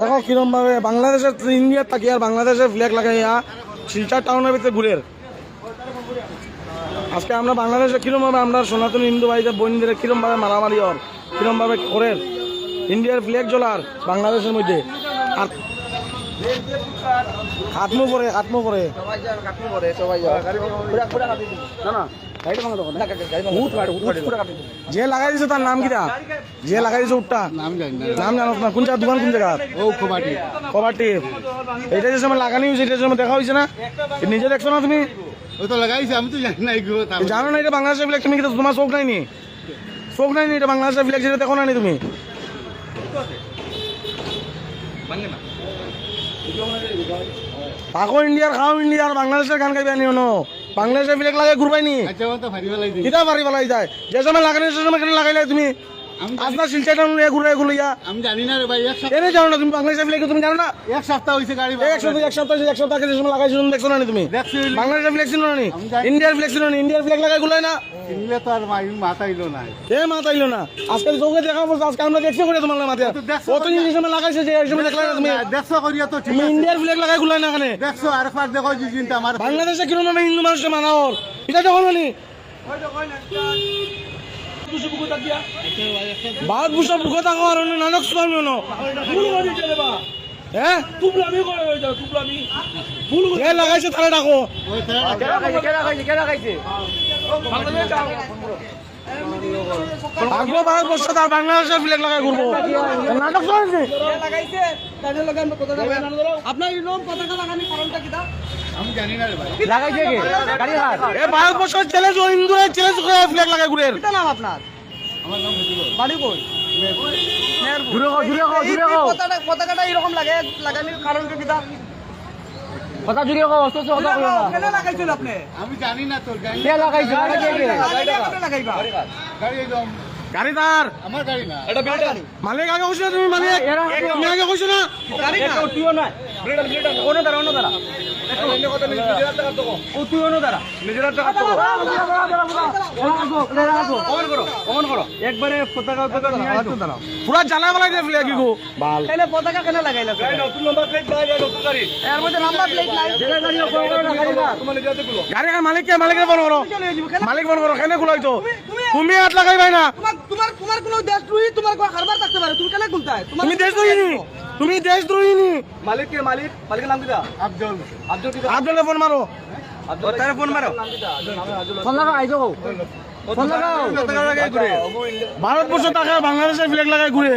দেখো কিরম ভাবে বাংলাদেশের ইন্ডিয়ার থাকি আর বাংলাদেশের ফ্ল্যাগ লাগাইয়া শিলচর টাউনের ভিতরে ঘুরের। আজকে আমরা বাংলাদেশে কিরম ভাবে আমরা সনাতন হিন্দু ভাইদের বোনদের কিরম ভাবে মারামারি হর কিরম ভাবে করের ইন্ডিয়ার ফ্ল্যাগ জ্বলার বাংলাদেশের মধ্যে আর খাতমো পরে যে লাগাই দিছে তার নাম কিটা? যে লাগাই দিছে উঠটা নাম জানো না? কোন জায়গা দোকান, কোন জায়গা? ও কবাটি। এটা যে সময় লাগানি হয়েছে এটা সময় দেখা হয়েছে না? নিজে দেখছো না তুমি? ওই তো লাগাইছে, আমি তো জানি না। জানো না এটা বাংলাদেশের ফ্ল্যাগ? তুমি কি তোমার চোখ নাইনি? চোখ নাইনি এটা বাংলাদেশের ফ্ল্যাগ? সেটা দেখো না তুমি? পাকো ইন্ডিয়ার, খাও ইন্ডিয়ার, বাংলাদেশের গান গাইবে আনিও না। বাংলাদেশের ফ্ল্যাগ লাগাই ঘুরবাইনি কিতা পারি বলাই যায়? যে সময় লাগানি সে সময় কেন লাগাইলে তুমি? আপনার শিলচর ঘুরে ঘুরিয়া আমি জানি না রে ভাই। এনে জানো না তুমি বাংলাদেশের ফ্ল্যাগ? তুমি জানো না? এক সপ্তাহ হয়েছে গাড়ি। এক সপ্তাহ আগে যে সময় লাগাইছো তুমি দেখছো না তুমি? বাংলাদেশের ফ্ল্যাগ ছিল না? ইন্ডিয়ার ফ্ল্যাগ ছিল না? ইন্ডিয়ার ফ্ল্যাগ লাগাই গুলাই না? ইংলে তো আর মাথাইলো না। কে মাথাইলো না? আজকে চোখে দেখা বলছো, আজকে আমরা দেখছো করে তোমার মাথায় কত জিনিস সময় লাগাইছে যে এই সময় দেখলা না তুমি? দেখছো করিয়া তো তুমি ইন্ডিয়ার ফ্ল্যাগ লাগাই গুলাই না এখানে? দেখছো আর একবার দেখো যে চিন্তা আমার বাংলাদেশে কিরকম ভাবে হিন্দু মানুষকে মানাওর এটা যখন বলি ভারত ভূষা বুকে থাকো আর নানক স্বামী হ্যাঁ লাগাইছে তারা ডাকো। থাকবো ভারতবর্ষ তার বাংলাদেশের ফ্ল্যাগ লাগাই ঘুরবো নাটক চলছে। আপনার পতাকা লাগানোর কারণটা কি? আমি জানি না রে ভাই। লাগাইছে কে? গাড়ি হাত। এ ভারতবর্ষের চ্যালেঞ্জ হিন্দুরা চ্যালেঞ্জ করে ফ্ল্যাগ লাগাই ঘুরে। কি নাম আপনার? আমার নাম হজিবুল। বাড়ি কই? পতাকাটা এরকম লাগানোর কারণটা কি? কথা জুড়ে কেন লাগাইছিল আপনি? আমি জানি না তোর গাড়ি কে লাগাইছে? লাগাইবা গাড়ি একদম গাড়ি তার আমার গাড়ি না। মালিক আগে কইছো না তুমি? মালিক তুমি আগে কইছো না? গাড়ি না তুইও না। অন্য দ্বারা তুইও না দ্বারা অমন করো একবারে পতাকা নিয়ে আসো। পুরা জ্বালা বালাই দিয়ে ফ্ল্যাগ গো বাল। তাহলে পতাকা কেন লাগাইলা? এর মধ্যে নাম্বার প্লেট নাই। গাড়ি মালিকের ফোন করো, মালিক ফোন করো। কেন খুলাইছো তুমি? হাত লাগাই ভাই না। তোমার কোনো দেশদ্রোহী তোমার কারবার থাকতে পারে, তুমি কেন খুলতাই? তুমি দেশদ্রোহী, তুমি দেশদ্রোহী। মালিকের নাম কি? আব্দুল ফোন মারো, ফোন মারো। ফোন লাগা আইজো। ফোন লাগাও। ভারতবর্ষ তাকে বাংলাদেশের ফ্ল্যাগ লাগাই ঘুরে।